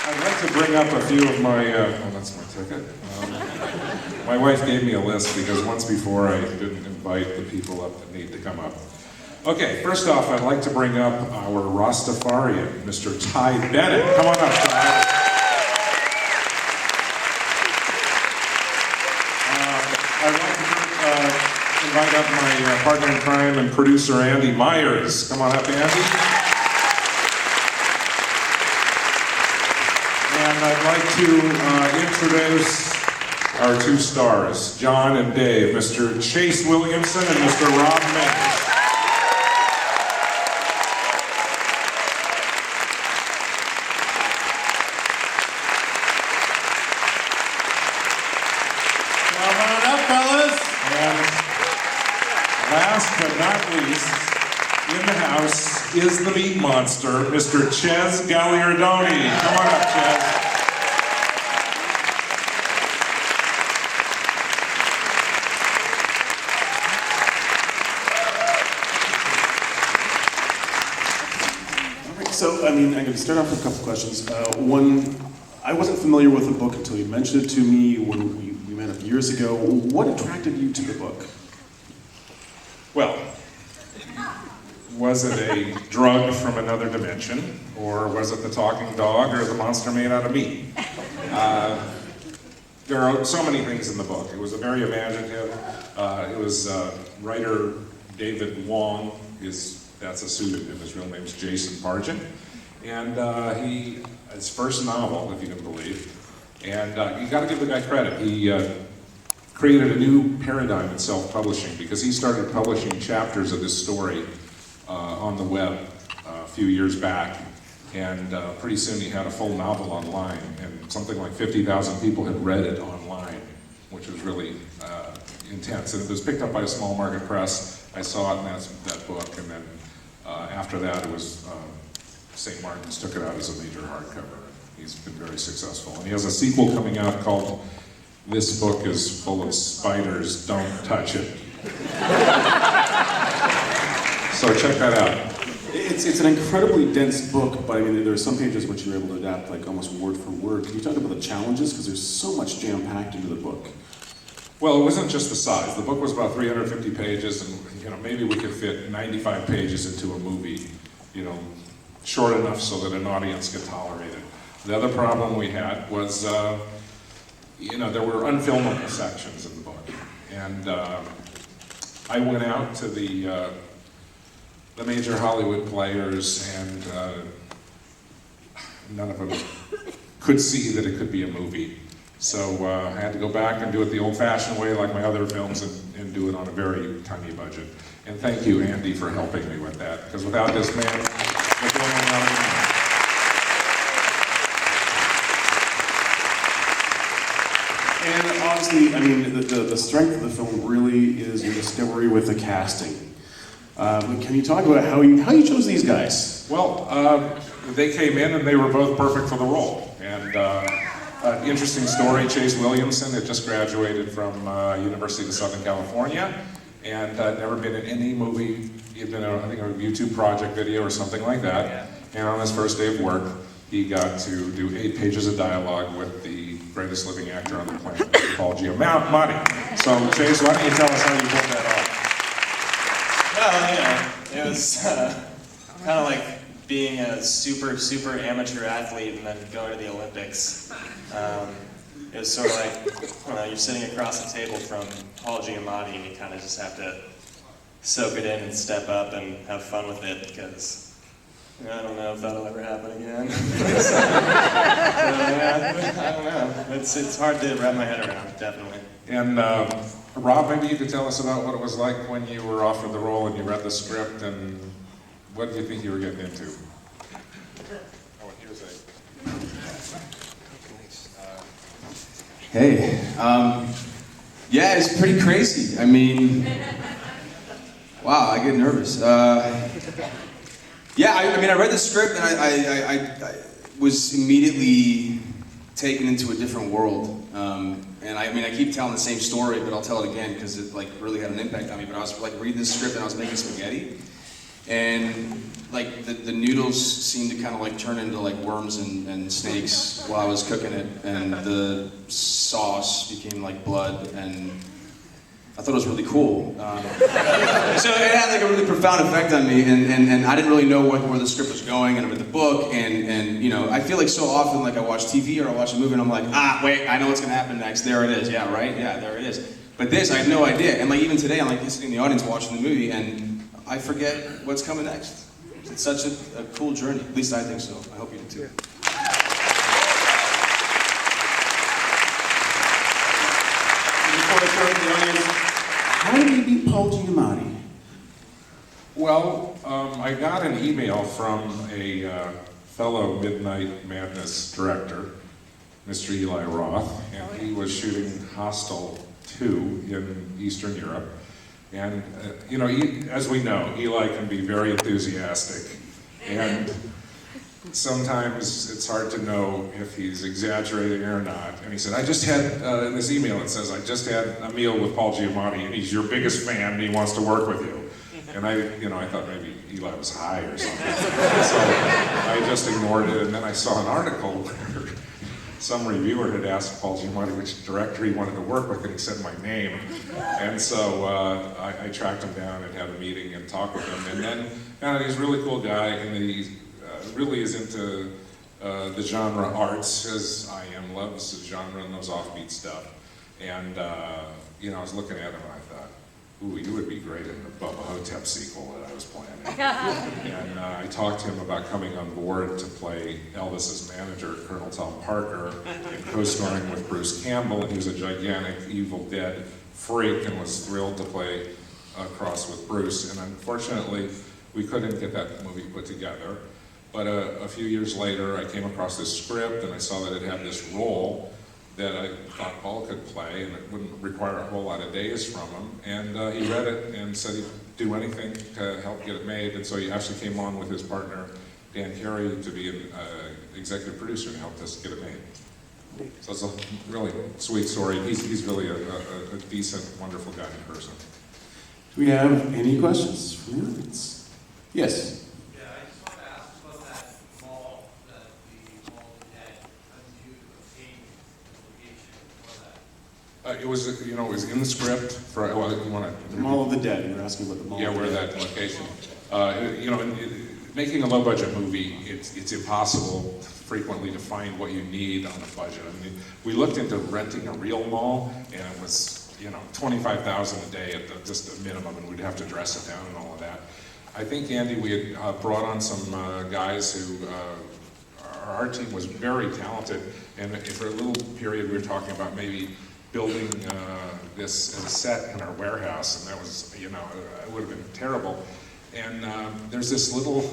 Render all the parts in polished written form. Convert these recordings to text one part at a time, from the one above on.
I'd like to bring up a few of my, oh, that's my ticket. My wife gave me a list because once before I didn't invite the people up that need to come up. Okay, first off, I'd like to bring up our Rastafarian, Mr. Ty Bennett. Come on up, Ty. I'd like to invite up my partner in crime and producer, Andy Myers. Come on up, Andy. And I'd like to introduce our two stars, John and Dave, Mr. Chase Williamson and Mr. Rob Mendes. Come on up, fellas. And last but not least, in the house is the meat monster, Mr. Ches Gagliardoni. Come on up, Ches. So, I'm going to start off with a couple questions. One, I wasn't familiar with the book until you mentioned it to me when we met up years ago. What attracted you to the book? Well, was it a drug from another dimension, or was it the talking dog, or the monster made out of meat? There are so many things in the book. It was a very imaginative. It was writer David Wong. That's a pseudonym. His real name's Jason Pargin. And his first novel, if you can believe. And you got to give the guy credit. He created a new paradigm in self-publishing because he started publishing chapters of this story on the web a few years back. And pretty soon he had a full novel online, and something like 50,000 people had read it online, which was really intense. And it was picked up by a small market press. I saw it in that book, and then after that it was St. Martin's took it out as a major hardcover. He's been very successful. And he has a sequel coming out called This Book is Full of Spiders, Don't Touch It. So check that out. It's an incredibly dense book, but there are some pages which you're able to adapt like almost word for word. Can you talk about the challenges? Because there's so much jam-packed into the book. Well, it wasn't just the size. The book was about 350 pages, and maybe we could fit 95 pages into a movie, short enough so that an audience could tolerate it. The other problem we had was, there were unfilmable sections in the book, and I went out to the major Hollywood players, and none of them could see that it could be a movie. So I had to go back and do it the old-fashioned way, like my other films, and do it on a very tiny budget. And thank you, Andy, for helping me with that, because without this man, the film would not be made. And honestly, the strength of the film really is your discovery with the casting. Can you talk about how you chose these guys? Well, they came in and they were both perfect for the role. And interesting story, Chase Williamson had just graduated from University of Southern California and never been in any movie. He had been in, I think, a YouTube project video or something like that. Yeah. And on his first day of work, he got to do 8 pages of dialogue with the greatest living actor on the planet, Paul Giamatti. So, Chase, why don't you tell us how you pulled that off? Well, it was kind of like being a super amateur athlete and then going to the Olympics. It was sort of like, you're sitting across the table from Paul Giamatti and you kind of just have to soak it in and step up and have fun with it, because I don't know if that'll ever happen again. I don't know. It's hard to wrap my head around, definitely. And Rob, maybe you could tell us about what it was like when you were offered the role and you read the script, and what did you think you were getting into? Oh, here's Hey, yeah, it's pretty crazy. Wow, I get nervous. Yeah, I read the script and I was immediately taken into a different world. And I keep telling the same story, but I'll tell it again because it really had an impact on me. But I was reading this script and I was making spaghetti. And like the noodles seemed to kind of like turn into like worms and snakes while I was cooking it, and the sauce became like blood, and I thought it was really cool. So it had like a really profound effect on me, and I didn't really know where the script was going, and I read the book, and you know, I feel like so often like I watch TV or I watch a movie and I'm like, ah, wait, I know what's gonna happen next. There it is. Yeah, right. Yeah, there it is. But this, I had no idea. And like even today, I'm like sitting in the audience watching the movie, and I forget what's coming next. It's such a cool journey. At least I think so. I hope you do too. Before I turn to the audience, how did you meet Paul Giamatti? Well, I got an email from a fellow Midnight Madness director, Mr. Eli Roth, and he was shooting Hostel 2 in Eastern Europe. And, you know, as we know, Eli can be very enthusiastic, and sometimes it's hard to know if he's exaggerating or not. And he said, I just had, in this email it says, I just had a meal with Paul Giamatti, and he's your biggest fan, and he wants to work with you. And I thought maybe Eli was high or something. So I just ignored it, and then I saw an article where some reviewer had asked Paul Giamatti which director he wanted to work with, and he said my name. And so I tracked him down and had a meeting and talked with him. And then found out he's a really cool guy, and he really is into the genre arts, as I am, loves the genre and those offbeat stuff. And you know, I was looking at him and I thought, ooh, you would be great in the Bubba Hotep sequel that I was planning. And I talked to him about coming on board to play Elvis's manager, Colonel Tom Parker, and co-starring with Bruce Campbell, and he was a gigantic Evil Dead freak and was thrilled to play across with Bruce. And unfortunately, we couldn't get that movie put together. But a few years later, I came across this script and I saw that it had this role that I thought Paul could play, and it wouldn't require a whole lot of days from him. And he read it and said he'd do anything to help get it made. And so he actually came on with his partner, Dan Carey, to be an executive producer and helped us get it made. So it's a really sweet story. He's really a decent, wonderful guy in person. Do we have any questions from the audience? Yes. It was, you know, it was in the script for, well, you want to... The Mall of the Dead, you're asking about the Mall Yeah, of the where Dead. that location. You know, making a low-budget movie, it's impossible frequently to find what you need on a budget. I mean, we looked into renting a real mall, and it was, you know, $25,000 a day at just a minimum, and we'd have to dress it down and all of that. I think, Andy, we had brought on some guys who, our art team was very talented, and for a little period we were talking about maybe building this as a set in our warehouse, and that was, you know, it would have been terrible. And there's this little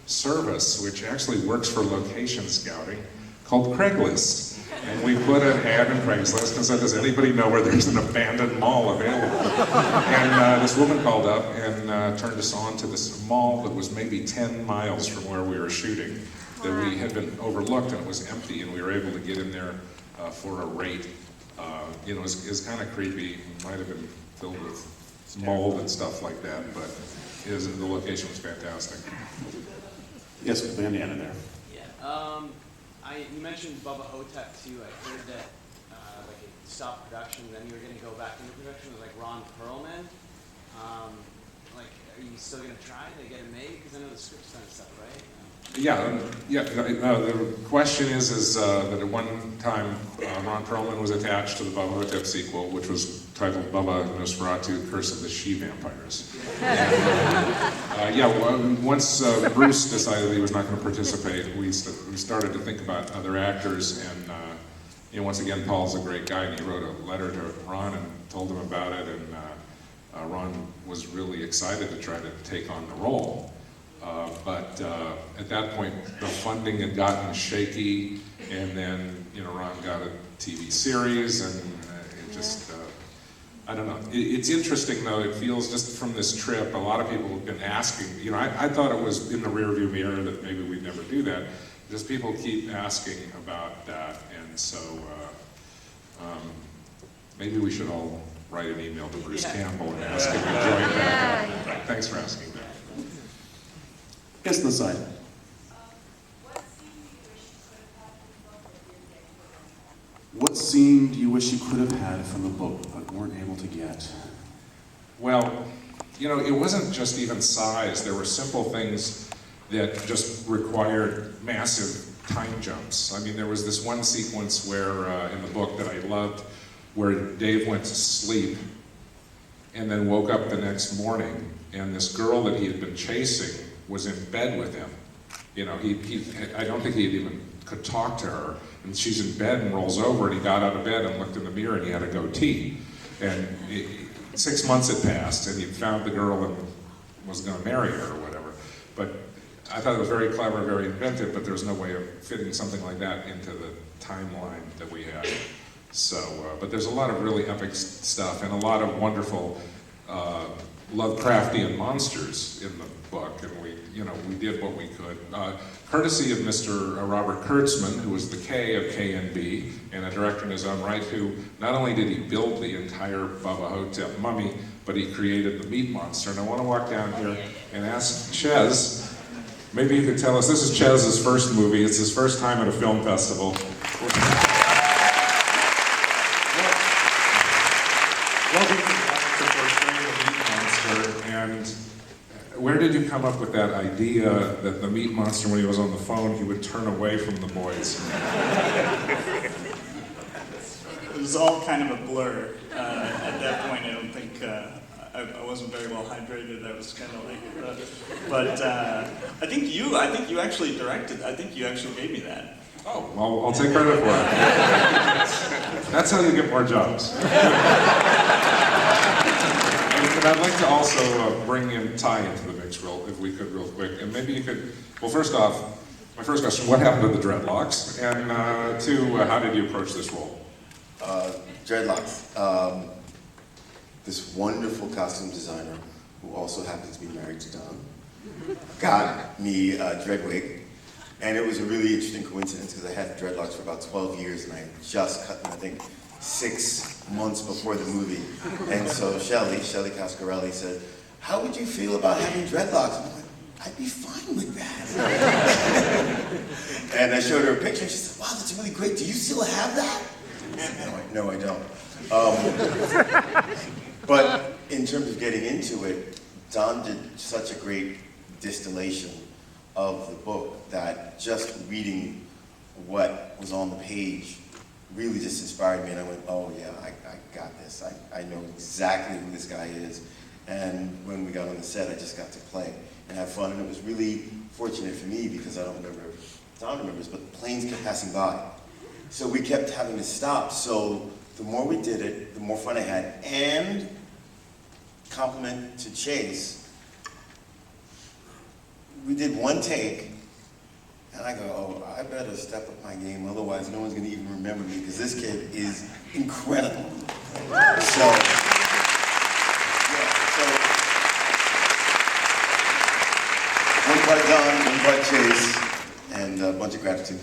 service which actually works for location scouting called Craigslist. And we put an ad in Craigslist and said, does anybody know where there's an abandoned mall available? And this woman called up and turned us on to this mall that was maybe 10 miles from where we were shooting, that we had been overlooked and it was empty, and we were able to get in there for a rate. You know, it was kind of creepy. It might have been filled with mold and stuff like that, but the location was fantastic. Yes, with Bandiana there. Yeah. You mentioned Bubba Hotep too. I heard that like it stopped production, then you were going to go back into production with like Ron Perlman. Like, are you still going to try to get it made? Because I know the script's done stuff, right? Yeah. The question is that at one time Ron Perlman was attached to the Bubba Hotep sequel, which was titled Bubba Nosferatu: Curse of the She-Vampires. And, once Bruce decided he was not going to participate, we started to think about other actors, and you know, once again, Paul's a great guy, and he wrote a letter to Ron and told him about it, and Ron was really excited to try to take on the role. But at that point, the funding had gotten shaky, and then, you know, Ron got a TV series, and it just, I don't know. It's interesting, though. It feels, just from this trip, a lot of people have been asking, you know, I thought it was in the rearview mirror that maybe we'd never do that. Just people keep asking about that, and so maybe we should all write an email to Bruce Campbell and ask him to join back. Thanks for asking that. Yes, on the side. What scene do you wish you could have had from the book but weren't able to get? Well, you know, it wasn't just even size. There were simple things that just required massive time jumps. I mean, there was this one sequence where, in the book that I loved, where Dave went to sleep and then woke up the next morning, and this girl that he had been chasing was in bed with him. You know, I don't think he even could talk to her, and she's in bed and rolls over, and he got out of bed and looked in the mirror, and he had a goatee. And 6 months had passed, and he'd found the girl and was going to marry her or whatever. But I thought it was very clever, very inventive, but there was no way of fitting something like that into the timeline that we had. So, but there's a lot of really epic stuff and a lot of wonderful Lovecraftian monsters in the book, and we did what we could. Courtesy of Mr. Robert Kurtzman, who was the K of K&B, and a director in his own right, who not only did he build the entire Bubba Hotep mummy, but he created the meat monster. And I want to walk down here and ask Ches, maybe you could tell us, this is Chez's first movie, it's his first time at a film festival. And where did you come up with that idea that the meat monster, when he was on the phone, he would turn away from the boys? It was all kind of a blur. At that point, I don't think, I wasn't very well hydrated. I was kind of like, but I think you actually directed, I think you actually gave me that. Oh, well, I'll take credit for it. That's how you get more jobs. And I'd like to also bring in Ty into the mix, if we could, real quick. And maybe you could, well, first off, my first question, what happened to the dreadlocks? And two, how did you approach this role? Dreadlocks. This wonderful costume designer, who also happens to be married to Don, got me a dread wig. And it was a really interesting coincidence because I had dreadlocks for about 12 years and I had just cut them, I think, 6 months before the movie. And so Shelley Cascarelli said, how would you feel about having dreadlocks? And I'm like, I'd be fine with that. And I showed her a picture and she said, wow, that's really great. Do you still have that? No, I don't. But in terms of getting into it, Don did such a great distillation of the book that just reading what was on the page really just inspired me, and I went, oh yeah, I got this. I know exactly who this guy is. And when we got on the set, I just got to play and have fun, and it was really fortunate for me because I don't remember if Don remembers, but planes kept passing by. So we kept having to stop. So the more we did it, the more fun I had. And compliment to Chase, we did one take, and I go, oh, I better step up my game, otherwise no one's gonna even remember me, because this kid is incredible. So, yeah, so, one part Don, one part Chase, and a bunch of gratitude.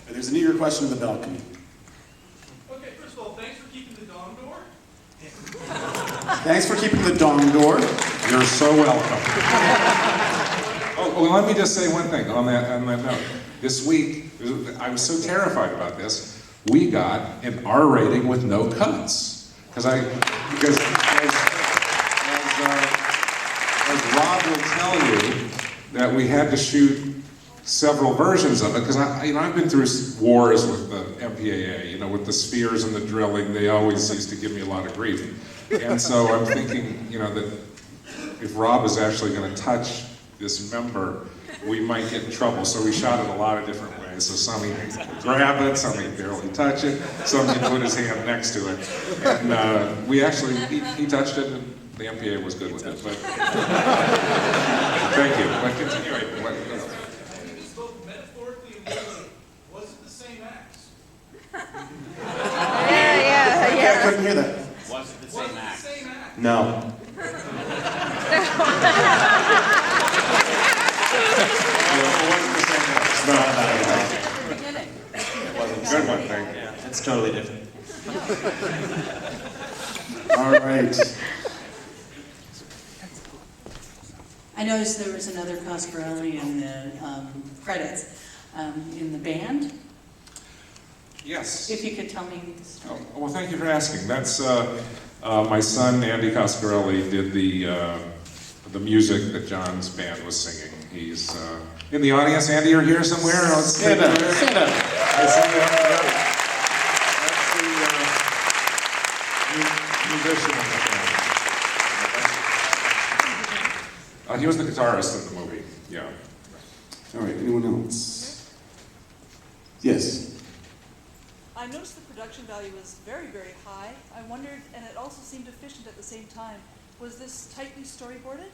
There's an eager question in the balcony. Okay, first of all, thanks for keeping the dom door. Thanks for keeping the dong door. You're so welcome. Oh, well, let me just say one thing on that note. This week, I was so terrified about this, we got an R rating with no cuts. Because as Rob will tell you, that we had to shoot several versions of it, because I've been through wars with the MPAA, with the spheres and the drilling. They always used to give me a lot of grief. And so I'm thinking, that if Rob is actually going to touch this member, we might get in trouble. So we shot it a lot of different ways. So some he'd grab it, some he'd barely touch it, some he'd put his hand next to it. And we actually, he touched it, and the MPA was good with it. But thank you. But continuing. You spoke metaphorically and literally. Was it the same axe? I couldn't hear that. Was it the same act? Same axe. No. Good one, thank you. Yeah, it's totally different. All right. I noticed there was another Coscarelli in the credits in the band. Yes. If you could tell me the story. Oh, well, thank you for asking. That's my son, Andy Coscarelli, did the music that John's band was singing. He's in the audience. Andy, you're here somewhere? Let's Stand up, stand up. I see you. That's the musician in the band. He was the guitarist in the movie, yeah. All right, anyone else? Yes. I noticed the production value was very, very high. I wondered, and it also seemed efficient at the same time. Was this tightly storyboarded?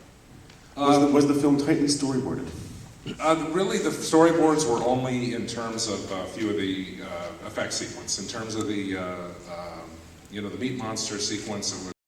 Was the film tightly storyboarded? Really, the storyboards were only in terms of a few of the effect sequence. In terms of the, the meat monster sequence, it